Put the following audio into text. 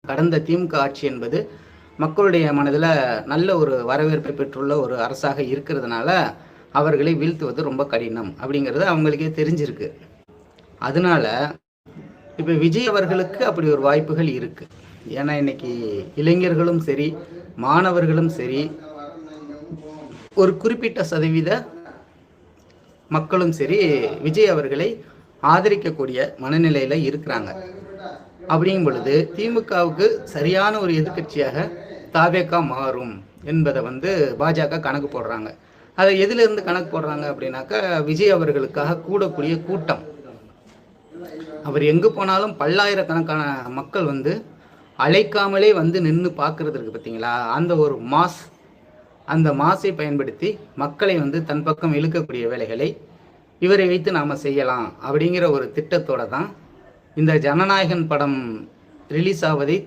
கடந்த திமுக ஆட்சி என்பது மக்களுடைய மனதில் நல்ல ஒரு வரவேற்பை பெற்றுள்ள ஒரு அரசாக இருக்கிறதுனால அவர்களை வீழ்த்துவது ரொம்ப கடினம் அப்படிங்கிறது அவங்களுக்கே தெரிஞ்சிருக்கு. அதனால இப்போ விஜய் அவர்களுக்கு அப்படி ஒரு வாய்ப்புகள் இருக்குது. ஏன்னா இன்னைக்கு இளைஞர்களும் சரி, மாணவர்களும் சரி, ஒரு குறிப்பிட்ட சதவீத மக்களும் சரி விஜய் அவர்களை ஆதரிக்கக்கூடிய மனநிலையில் இருக்கிறாங்க. அப்படிங்கும் பொழுது திமுகவுக்கு சரியான ஒரு எதிர்கட்சியாக தாவேகா மாறும் என்பதை பாஜக கணக்கு போடுறாங்க. அதை எதிலிருந்து கணக்கு போடுறாங்க அப்படின்னாக்கா, விஜய் அவர்களுக்காக கூடக்கூடிய கூட்டம். அவர் எங்கே போனாலும் பல்லாயிரக்கணக்கான மக்கள் அழைக்காமலே நின்று பார்க்கறதுக்கு பார்த்தீங்களா, அந்த ஒரு மாஸ், அந்த மாஸை பயன்படுத்தி மக்களை தன் பக்கம் இழுக்கக்கூடிய வேலைகளை இவரை வைத்து நாம் செய்யலாம் அப்படிங்கிற ஒரு திட்டத்தோடு தான் இந்த ஜனநாயகன் படம் ரிலீஸ் ஆவதை